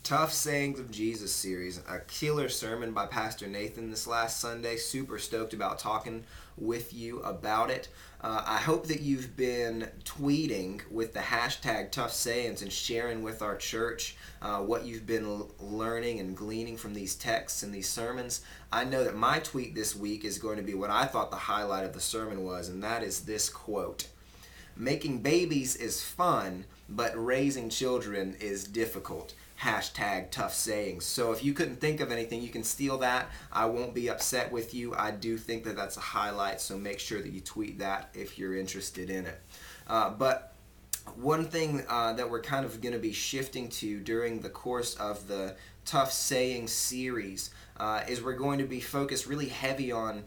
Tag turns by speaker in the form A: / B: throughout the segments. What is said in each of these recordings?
A: Tough Sayings of Jesus series, a killer sermon by Pastor Nathan this last Sunday. Super stoked about talking with you about it. I hope that you've been tweeting with the hashtag Tough Sayings and sharing with our church what you've been learning and gleaning from these texts and these sermons. I know that my tweet this week is going to be what I thought the highlight of the sermon was, and that is this quote: "Making babies is fun, but raising children is difficult." Hashtag Tough Sayings. So if you couldn't think of anything, you can steal that. I won't be upset with you. I do think that that's a highlight, so make sure that you tweet that if you're interested in it. But one thing that we're kind of going to be shifting to during the course of the Tough Sayings series is we're going to be focused really heavy on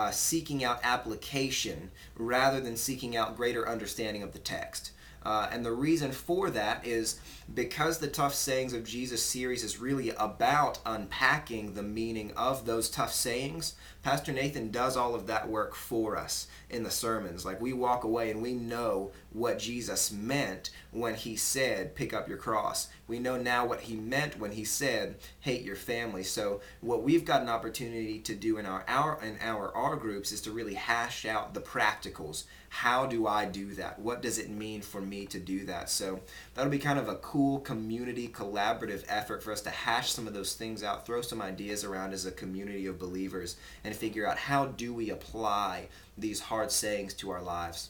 A: seeking out application rather than seeking out greater understanding of the text. And the reason for that is because the Tough Sayings of Jesus series is really about unpacking the meaning of those tough sayings. Pastor Nathan does all of that work for us in the sermons. Like, we walk away and we know what Jesus meant when he said, pick up your cross. We know now what he meant when he said, hate your family. So what we've got an opportunity to do in our R groups is to really hash out the practicals. How do I do that? What does it mean for me to do that? So that'll be kind of a cool community collaborative effort for us to hash some of those things out, throw some ideas around as a community of believers, and figure out how do we apply these hard sayings to our lives.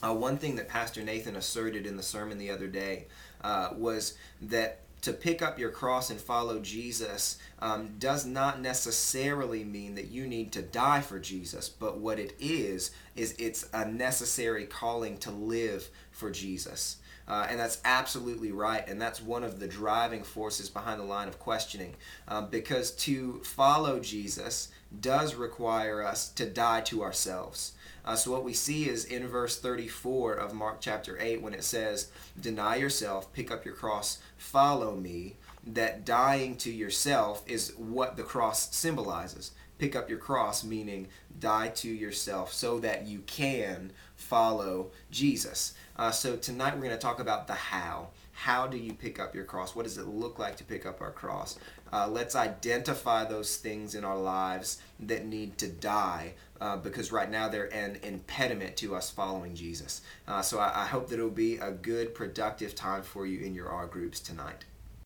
A: One thing that Pastor Nathan asserted in the sermon the other day was that to pick up your cross and follow Jesus does not necessarily mean that you need to die for Jesus, but what it is it's a necessary calling to live for Jesus. And that's absolutely right, and that's one of the driving forces behind the line of questioning, because to follow Jesus does require us to die to ourselves. So what we see is in verse 34 of Mark chapter 8 when it says, deny yourself, pick up your cross, follow me, that dying to yourself is what the cross symbolizes. Pick up your cross, meaning die to yourself so that you can follow Jesus. So tonight we're going to talk about the how. How do you pick up your cross? What does it look like to pick up our cross? Let's identify those things in our lives that need to die because right now they're an impediment to us following Jesus. So I hope that it'll be a good, productive time for you in your R groups tonight.